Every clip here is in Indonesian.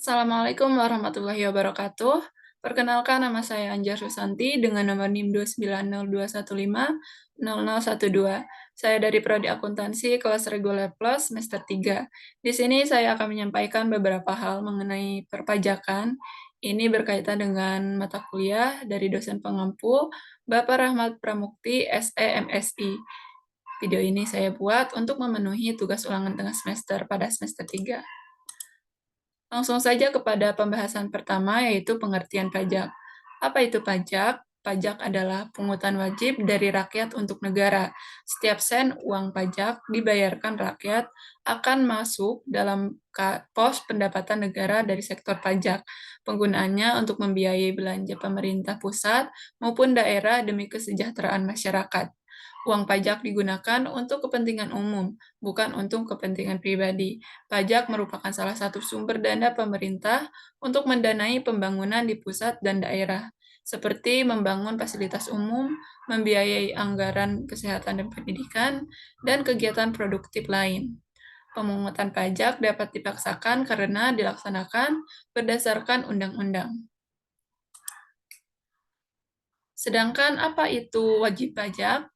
Assalamualaikum warahmatullahi wabarakatuh. Perkenalkan, nama saya Anjar Susanti dengan nomor NIM 29021500012. Saya dari Prodi Akuntansi kelas Reguler Plus semester 3. Di sini saya akan menyampaikan beberapa hal mengenai perpajakan. Ini berkaitan dengan mata kuliah dari dosen pengampu Bapak Rahmat Pramukti, SE MSI. Video ini saya buat untuk memenuhi tugas ulangan tengah semester pada semester 3. Langsung saja kepada pembahasan pertama, yaitu pengertian pajak. Apa itu pajak? Pajak adalah pungutan wajib dari rakyat untuk negara. Setiap sen uang pajak dibayarkan rakyat akan masuk dalam pos pendapatan negara dari sektor pajak. Penggunaannya untuk membiayai belanja pemerintah pusat maupun daerah demi kesejahteraan masyarakat. Uang pajak digunakan untuk kepentingan umum, bukan untuk kepentingan pribadi. Pajak merupakan salah satu sumber dana pemerintah untuk mendanai pembangunan di pusat dan daerah, seperti membangun fasilitas umum, membiayai anggaran kesehatan dan pendidikan, dan kegiatan produktif lain. Pemungutan pajak dapat dipaksakan karena dilaksanakan berdasarkan undang-undang. Sedangkan apa itu wajib pajak?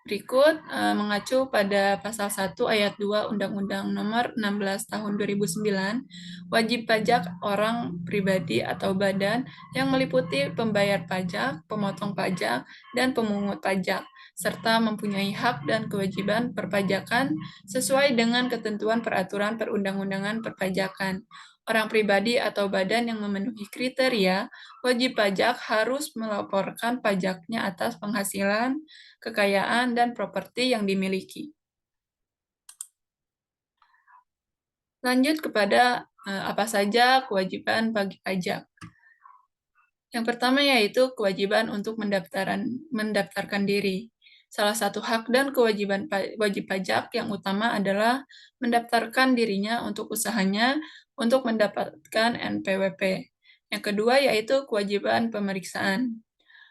Berikut mengacu pada pasal 1 ayat 2 Undang-Undang Nomor 16 Tahun 2009, wajib pajak orang pribadi atau badan yang meliputi pembayar pajak, pemotong pajak, dan pemungut pajak, serta mempunyai hak dan kewajiban perpajakan sesuai dengan ketentuan peraturan perundang-undangan perpajakan. Orang pribadi atau badan yang memenuhi kriteria wajib pajak harus melaporkan pajaknya atas penghasilan, kekayaan, dan properti yang dimiliki. Lanjut kepada apa saja kewajiban bagi pajak. Yang pertama yaitu kewajiban untuk mendaftarkan diri. Salah satu hak dan kewajiban wajib pajak yang utama adalah mendaftarkan dirinya untuk usahanya untuk mendapatkan NPWP. Yang kedua yaitu kewajiban pemeriksaan.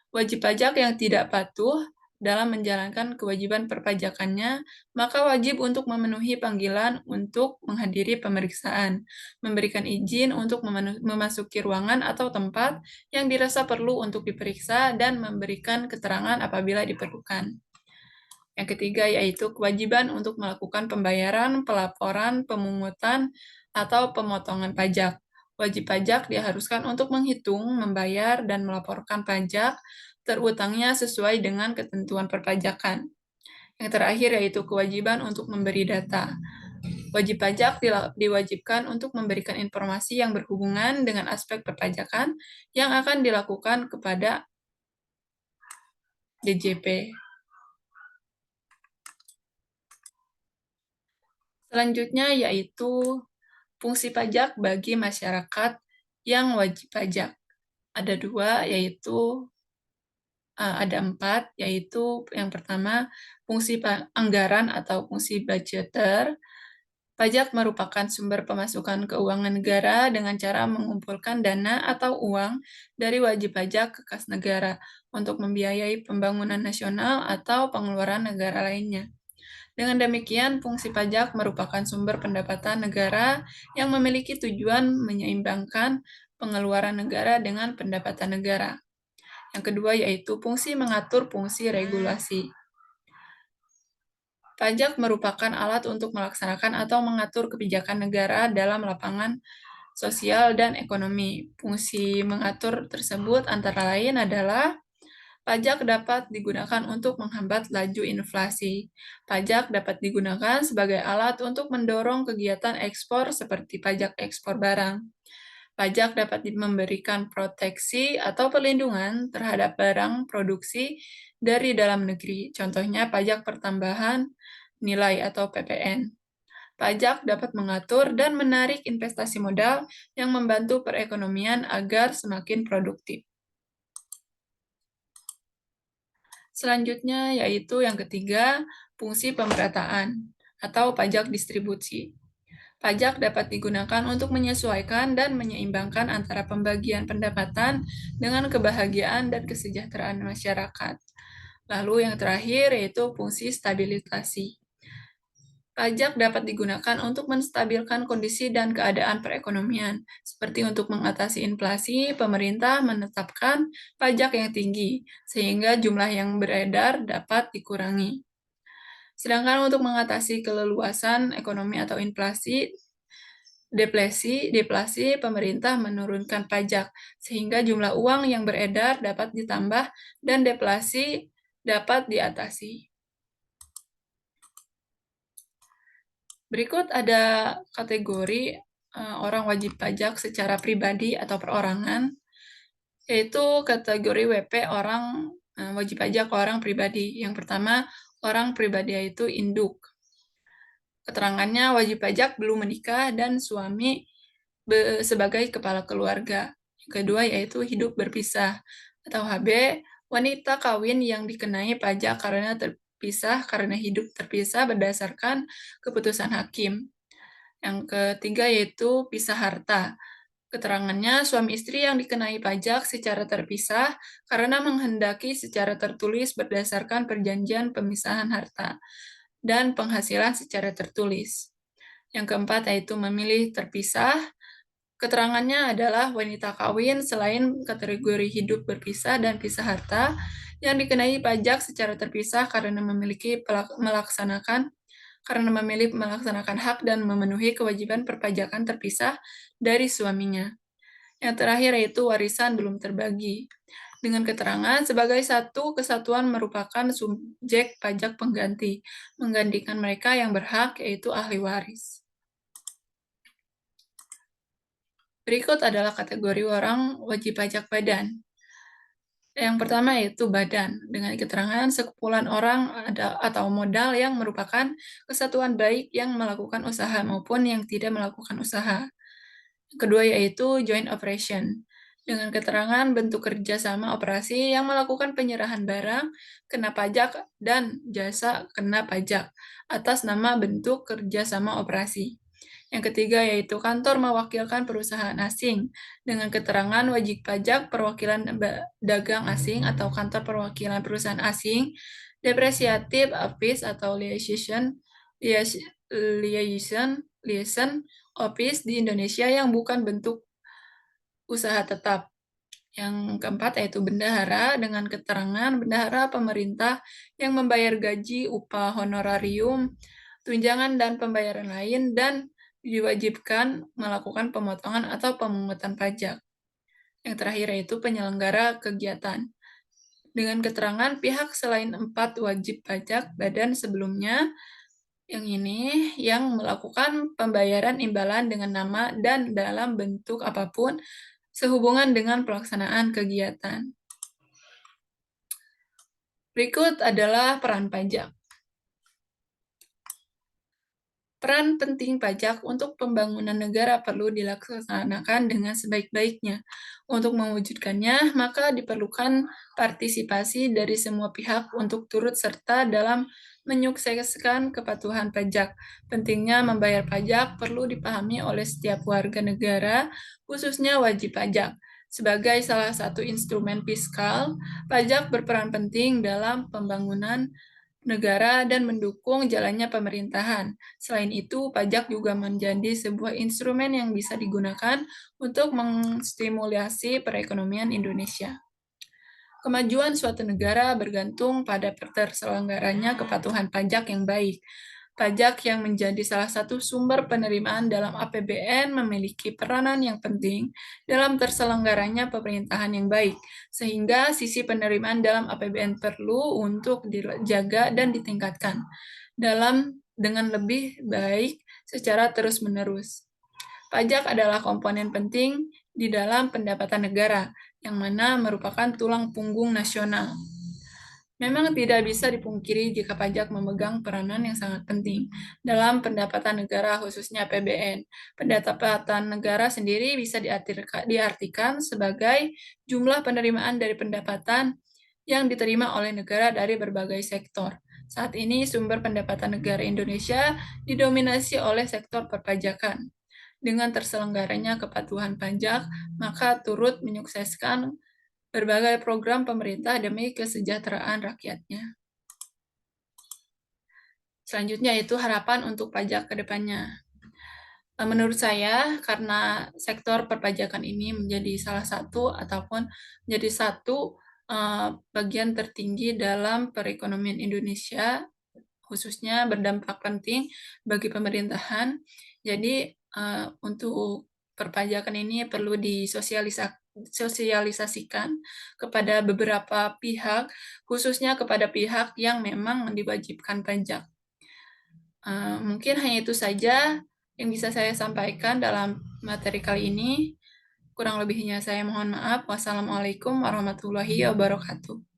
Wajib pajak yang tidak patuh dalam menjalankan kewajiban perpajakannya, maka wajib untuk memenuhi panggilan untuk menghadiri pemeriksaan, memberikan izin untuk memasuki ruangan atau tempat yang dirasa perlu untuk diperiksa, dan memberikan keterangan apabila diperlukan. Yang ketiga yaitu kewajiban untuk melakukan pembayaran, pelaporan, pemungutan, atau pemotongan pajak. Wajib pajak diharuskan untuk menghitung, membayar, dan melaporkan pajak terutangnya sesuai dengan ketentuan perpajakan. Yang terakhir yaitu kewajiban untuk memberi data. Wajib pajak diwajibkan untuk memberikan informasi yang berhubungan dengan aspek perpajakan yang akan dilakukan kepada DJP. Selanjutnya yaitu fungsi pajak bagi masyarakat yang wajib pajak. Ada dua, yaitu ada 4, yaitu yang pertama, fungsi anggaran atau fungsi budgeter. Pajak merupakan sumber pemasukan keuangan negara dengan cara mengumpulkan dana atau uang dari wajib pajak ke kas negara untuk membiayai pembangunan nasional atau pengeluaran negara lainnya. Dengan demikian, fungsi pajak merupakan sumber pendapatan negara yang memiliki tujuan menyeimbangkan pengeluaran negara dengan pendapatan negara. Yang kedua yaitu fungsi mengatur fungsi regulasi. Pajak merupakan alat untuk melaksanakan atau mengatur kebijakan negara dalam lapangan sosial dan ekonomi. Fungsi mengatur tersebut antara lain adalah pajak dapat digunakan untuk menghambat laju inflasi. Pajak dapat digunakan sebagai alat untuk mendorong kegiatan ekspor seperti pajak ekspor barang. Pajak dapat memberikan proteksi atau perlindungan terhadap barang produksi dari dalam negeri, contohnya pajak pertambahan nilai atau PPN. Pajak dapat mengatur dan menarik investasi modal yang membantu perekonomian agar semakin produktif. Selanjutnya yaitu yang ketiga, fungsi pemerataan atau pajak distribusi. Pajak dapat digunakan untuk menyesuaikan dan menyeimbangkan antara pembagian pendapatan dengan kebahagiaan dan kesejahteraan masyarakat. Lalu yang terakhir yaitu fungsi stabilisasi. Pajak dapat digunakan untuk menstabilkan kondisi dan keadaan perekonomian, seperti untuk mengatasi inflasi, pemerintah menetapkan pajak yang tinggi, sehingga jumlah yang beredar dapat dikurangi. Sedangkan untuk mengatasi keleluasan ekonomi atau inflasi, deflasi, pemerintah menurunkan pajak, sehingga jumlah uang yang beredar dapat ditambah dan deflasi dapat diatasi. Berikut ada kategori orang wajib pajak secara pribadi atau perorangan, yaitu kategori WP orang wajib pajak orang pribadi. Yang pertama, orang pribadi yaitu induk. Keterangannya wajib pajak belum menikah dan suami sebagai kepala keluarga. Yang kedua yaitu hidup berpisah atau HB, wanita kawin yang dikenai pajak karena terpisah karena hidup terpisah berdasarkan keputusan hakim. Yang ketiga yaitu pisah harta. Keterangannya suami istri yang dikenai pajak secara terpisah karena menghendaki secara tertulis berdasarkan perjanjian pemisahan harta dan penghasilan secara tertulis. Yang keempat yaitu memilih terpisah. Keterangannya adalah wanita kawin selain kategori hidup berpisah dan pisah harta yang dikenai pajak secara terpisah karena memilih melaksanakan hak dan memenuhi kewajiban perpajakan terpisah dari suaminya. Yang terakhir yaitu warisan belum terbagi. Dengan keterangan sebagai satu kesatuan merupakan subjek pajak pengganti, menggantikan mereka yang berhak yaitu ahli waris. Berikut adalah kategori orang wajib pajak badan. Yang pertama yaitu badan, dengan keterangan sekumpulan orang atau modal yang merupakan kesatuan baik yang melakukan usaha maupun yang tidak melakukan usaha. Kedua yaitu joint operation, dengan keterangan bentuk kerjasama operasi yang melakukan penyerahan barang kena pajak dan jasa kena pajak atas nama bentuk kerjasama operasi. Yang ketiga yaitu kantor mewakilkan perusahaan asing, dengan keterangan wajib pajak perwakilan dagang asing atau kantor perwakilan perusahaan asing, depresiatif office atau liaison office di Indonesia yang bukan bentuk usaha tetap. Yang keempat yaitu bendahara, dengan keterangan bendahara pemerintah yang membayar gaji, upah, honorarium, tunjangan, dan pembayaran lain, dan diwajibkan melakukan pemotongan atau pemungutan pajak. Yang terakhir yaitu penyelenggara kegiatan. Dengan keterangan pihak selain 4 wajib pajak badan sebelumnya, yang melakukan pembayaran imbalan dengan nama dan dalam bentuk apapun sehubungan dengan pelaksanaan kegiatan. Berikut adalah peran pajak. Peran penting pajak untuk pembangunan negara perlu dilaksanakan dengan sebaik-baiknya. Untuk mewujudkannya, maka diperlukan partisipasi dari semua pihak untuk turut serta dalam menyukseskan kepatuhan pajak. Pentingnya membayar pajak perlu dipahami oleh setiap warga negara, khususnya wajib pajak. Sebagai salah satu instrumen fiskal, pajak berperan penting dalam pembangunan negara dan mendukung jalannya pemerintahan. Selain itu, pajak juga menjadi sebuah instrumen yang bisa digunakan untuk menstimulasi perekonomian Indonesia. Kemajuan suatu negara bergantung pada terselenggaranya kepatuhan pajak yang baik. Pajak yang menjadi salah satu sumber penerimaan dalam APBN memiliki peranan yang penting dalam terselenggaranya pemerintahan yang baik, sehingga sisi penerimaan dalam APBN perlu untuk dijaga dan ditingkatkan dengan lebih baik secara terus-menerus. Pajak adalah komponen penting di dalam pendapatan negara, yang mana merupakan tulang punggung nasional. Memang tidak bisa dipungkiri jika pajak memegang peranan yang sangat penting dalam pendapatan negara, khususnya APBN. Pendapatan negara sendiri bisa diartikan sebagai jumlah penerimaan dari pendapatan yang diterima oleh negara dari berbagai sektor. Saat ini sumber pendapatan negara Indonesia didominasi oleh sektor perpajakan. Dengan terselenggaranya kepatuhan pajak, maka turut menyukseskan berbagai program pemerintah demi kesejahteraan rakyatnya. Selanjutnya itu harapan untuk pajak ke depannya. Menurut saya karena sektor perpajakan ini menjadi salah satu ataupun menjadi satu, bagian tertinggi dalam perekonomian Indonesia, khususnya berdampak penting bagi pemerintahan. Jadi, untuk perpajakan ini perlu sosialisasikan kepada beberapa pihak, khususnya kepada pihak yang memang diwajibkan pajak. Mungkin hanya itu saja yang bisa saya sampaikan dalam materi kali ini. Kurang lebihnya saya mohon maaf. Wassalamualaikum warahmatullahi wabarakatuh.